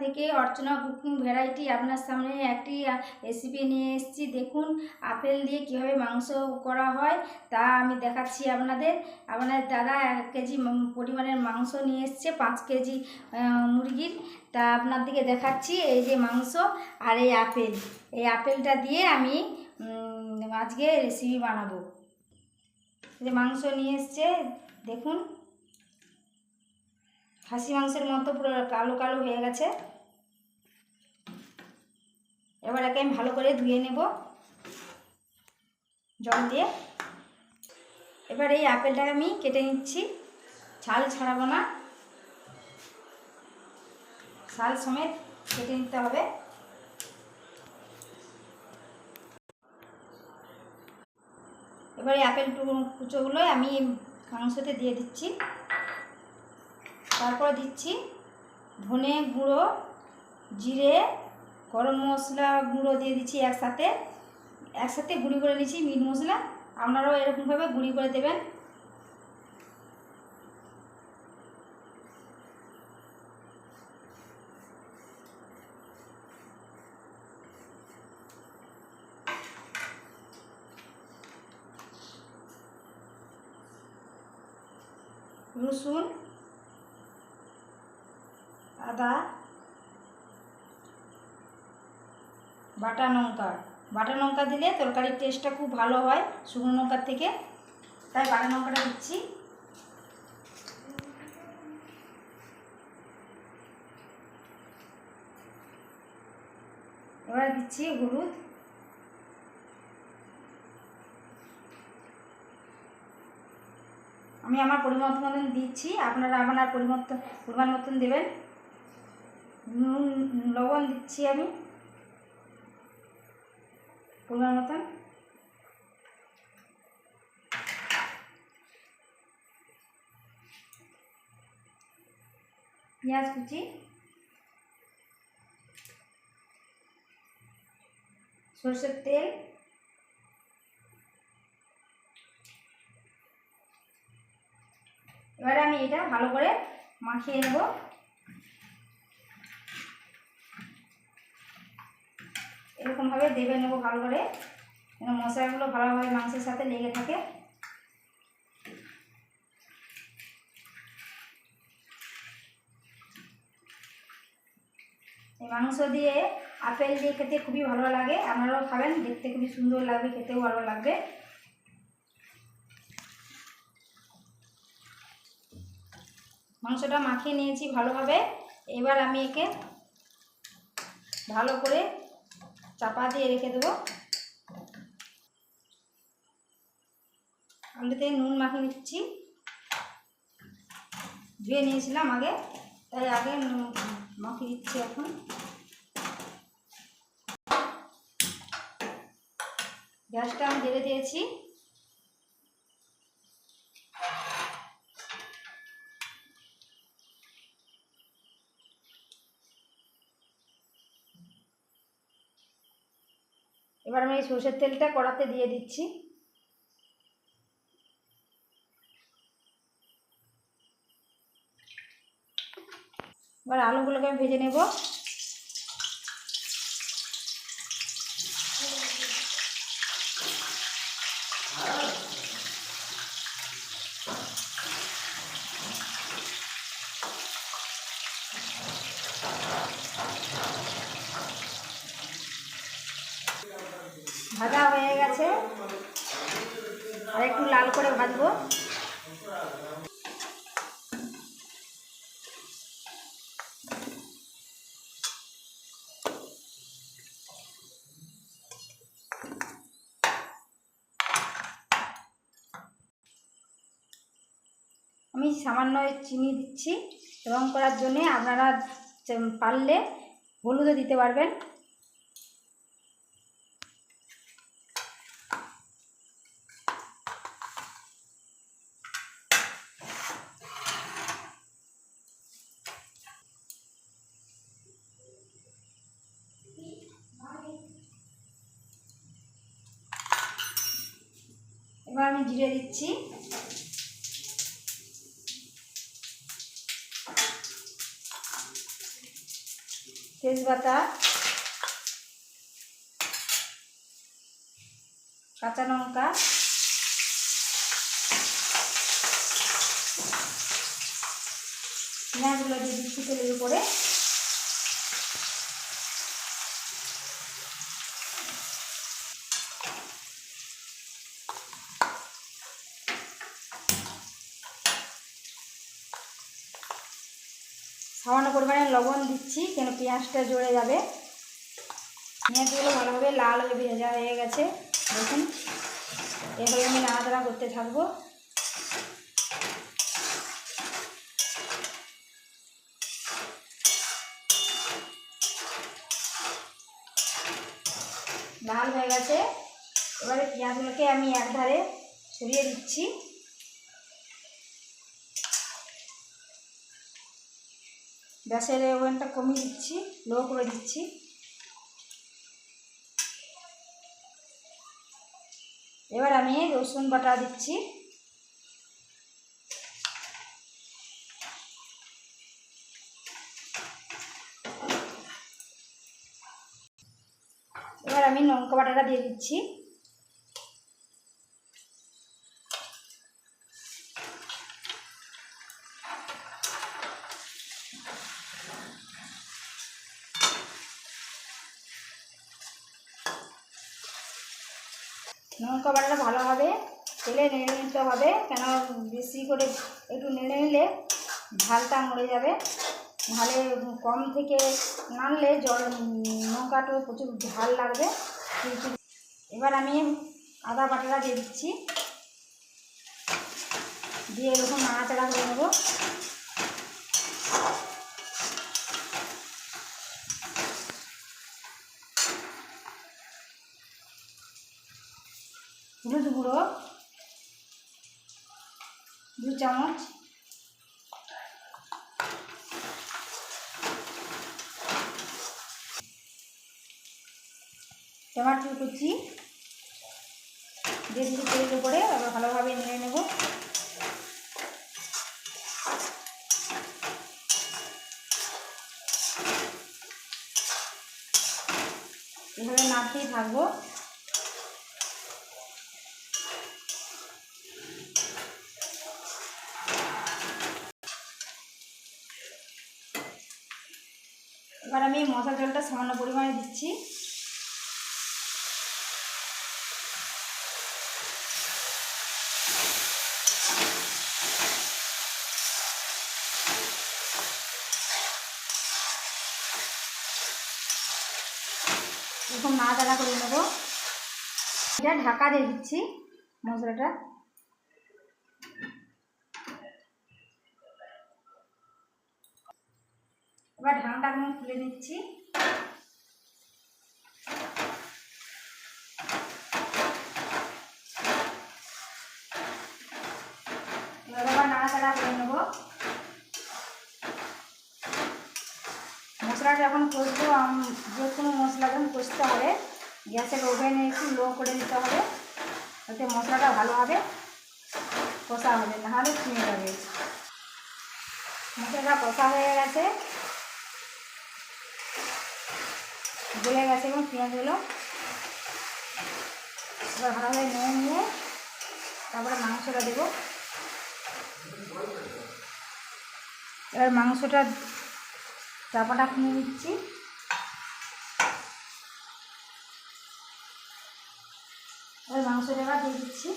থেকে অর্চনা cooking variety আপনার সামনে একটি রেসিপি নিয়ে এসেছি। দেখুন আপেল দিয়ে কীভাবে মাংস করা হয় তা আমি দেখাচ্ছি আপনাদের। দাদা 1 কেজি পরিমাণের মাংস নিয়ে এসছে, 5 কেজি মুরগির। তা আপনাদেরকে দেখাচ্ছি এই যে মাংস আর এই আপেলটা দিয়ে আমি আজকে রেসিপি বানাবো। যে মাংস নিয়ে এসছে দেখুন, খাসি মাংসের মতো পুরো কালো কালো হয়ে গেছে। এবার একে আমি ভালো করে ধুয়ে নেব জল দিয়ে। এবার এই আপেলটাকে আমি কেটে নিচ্ছি, ছাল ছাড়াবো না, ছাল সমেত কেটে নিতে হবে। এবার এই আপেল কুচোগুলো আমি মাংসতে দিয়ে দিচ্ছি। তারপর দিচ্ছি ধনে গুঁড়ো, জিরে, গরম মশলা গুঁড়ো দিয়ে দিচ্ছি একসাথে গুঁড়ি করে নিচ্ছি মিট মশলা। আপনারাও এরকমভাবে গুঁড়ি করে দেবেন। রসুন, আদা, বাটা লঙ্কা দিলে তরকারির টেস্টটা খুব ভালো হয় শুকনো লঙ্কার থেকে, তাই বাটা লঙ্কাটা দিচ্ছি। এবার দিচ্ছি হলুদ, আমি আমার পরিমাণ মতন দিচ্ছি, আপনারা আপনার পরিমাণ মতন দেবেন। লবণ দিচ্ছি আমি পরিমাণ মতন। পেঁয়াজ কুচি, সরষের তেল, এবারে আমি এটা ভালো করে মাখিয়ে নেব। এরকমভাবে দেবে নেব ভালো করে, যেন মশলাগুলো ভালোভাবে মাংসের সাথে লেগে থাকে। এই মাংস দিয়ে আপেল দিয়ে খেতে খুবই ভালো লাগে, আপনারাও খাবেন, দেখতে খুবই সুন্দর লাগবে, খেতেও ভালো লাগবে। মাংসটা মাখিয়ে নিয়েছি ভালোভাবে। এবার আমি একে ভালো করে চাপা দিয়ে রেখে দেবো। আলুতে নুন মাখিয়ে নিচ্ছি, ধুয়ে নিয়েছিলাম আগে, তাই আগে মাখিয়ে দিচ্ছি। এখন গ্যাসটা আমি জ্বেলে দিয়েছি। এবার আমি এই সরষের তেলটা কড়াতে দিয়ে দিচ্ছি। এবার আলুগুলোকে আমি ভেজে নেব। ভাজা হয়ে গেছে, আর একটু লাল করে ভাজবো। আমি সামান্য চিনি দিচ্ছি রং করার জন্যে, আপনারা পারলে হলুদও দিতে পারবেন। এবার আমি জিরে দিচ্ছি, তেজপাতা, কাঁচা লঙ্কা, পেঁয়াজগুলো দিয়ে দিচ্ছি তেলের উপরে। সামান্য পরিমাণে লবণ দিচ্ছি, কেন পেঁয়াজটা জড়ে যাবে। পেঁয়াজগুলো ভালোভাবে লাল হয়ে ভেজা হয়ে গেছে, দেখুন। এভাবে আমি নাড়াচাড়া করতে থাকবো। লাল হয়ে গেছে, এবারে পেঁয়াজগুলোকে আমি একধারে সরিয়ে দিচ্ছি। গ্যাসের ওভেনটা কমিয়ে দিচ্ছি, লো করে দিচ্ছি। এবার আমি রসুন বাটা দিচ্ছি। এবার আমি লঙ্কা বাটাটা দিয়ে দিচ্ছি। লঙ্কা বাটাটা ভালোভাবে তেলে নেড়ে নিতে হবে, কেন বেশি করে একটু নেড়ে নিলে ঝালটা মরে যাবে। নাহলে কম থেকে নাড়লে লঙ্কাটা প্রচুর ঝাল লাগবে। এবার আমি আদা বাটাটা দিয়ে দিচ্ছি, দিয়ে এরকম নাড়াচাড়া করে নেব। হলুদ গুঁড়ো 2 চামচ, টমেটো কুচি দিয়ে দিচ্ছি তেলের উপরে। আবার ভালোভাবে নেড়ে নেব। এভাবে নাড়তেই থাকবো। এবার আমি মশলা জলটা সামান্য পরিমাণে দিচ্ছি। এরকম নাড়াচাড়া করে নেব। এটা ঢাকা দিয়ে দিচ্ছি মশলাটা। এবার ঢাকনাটা আমি খুলে নিচ্ছি। এবার আবার নাড়াচাড়া করে নেব। মশলাটা যখন কষবো, যে কোনো মশলা যখন কষতে হবে গ্যাসের ওভেনে একটু লো করে দিতে হবে, যাতে মশলাটা ভালোভাবে কষা হবে, নাহলে ছিঁড়ে যাবে। মশলাটা কষা হয়ে গেছে, গলে গেছে এবং পেঁয়াজগুলো। এবার ভালোভাবে নিয়ে নিয়ে তারপরে মাংসটা দেবো। এবার মাংসটা চাপাটা খুলে দিচ্ছি। এবার মাংসটা এবার দিয়ে দিচ্ছি।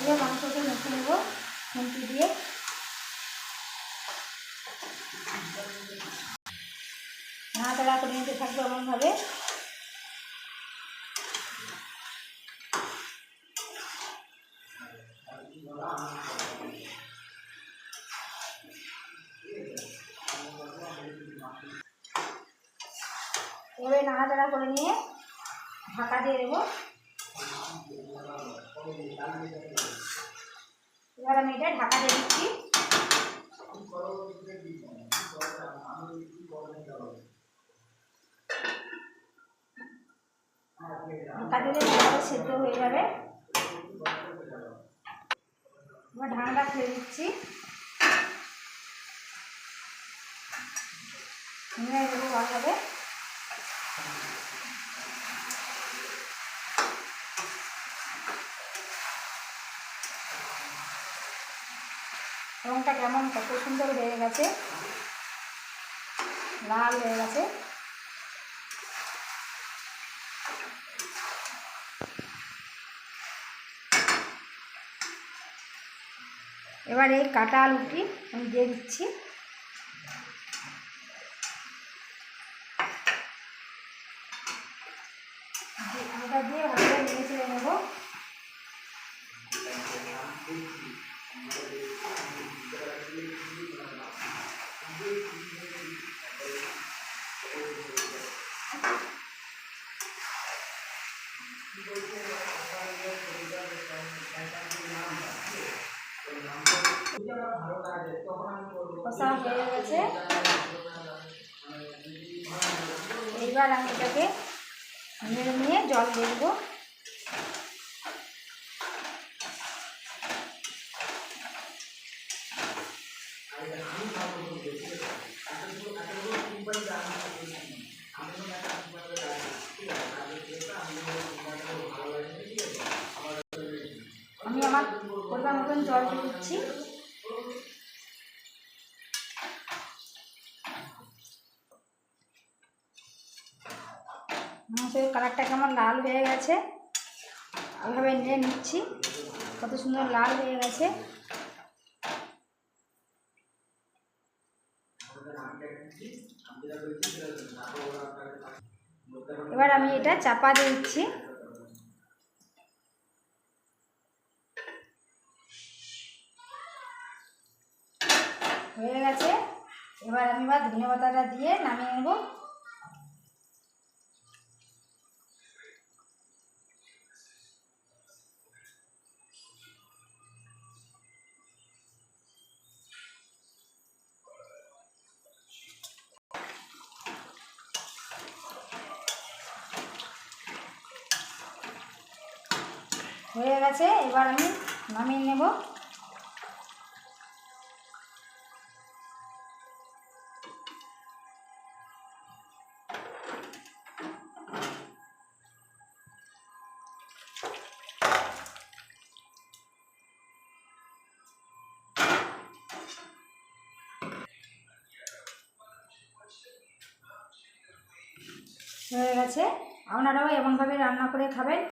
এবার মাংসটা মেখে নেব খুন্তি দিয়ে। নাড়াচাড়া করে নিতে থাকবো এমনভাবে। এবারে নাড়াচাড়া করে নিয়ে ঢাকা দিয়ে দেবো। এবার আমি এটা ঢাকা দিয়ে দিচ্ছি। ঢাকা দিলে ভালো সেদ্ধ হয়ে যাবে। এবার ঢাকনাটা খুলে দিচ্ছি। এগুলো ভালো হবে। রংটা কেমন কত সুন্দর হয়ে গেছে, লাল হয়ে গেছে। এবার এই কাটা আলুটি আমি দিয়ে দিচ্ছি। আলুটা দিয়ে ভালো নেড়ে চেড়ে নেব। কষা হয়ে গেছে। এইবার আমি এটাকে নেড়ে নিয়ে জল দিয়ে দেবো। আমি আমার পরিমাণ মতন জল দিয়ে দিচ্ছি। মাংসের কালারটা কেমন লাল হয়ে গেছে, এইভাবে নিয়ে নিচ্ছি। কত সুন্দর লাল হয়ে গেছে। এবার আমি এটা চাপা দিয়ে দিচ্ছি। হয়ে গেছে। এবার আমি ধনে পাতাটা দিয়ে নামিয়ে নেব। হয়ে গেছে। এবার আমি নামিয়ে নেব। হয়ে গেছে। আপনারাও এমনভাবে রান্না করে খাবেন।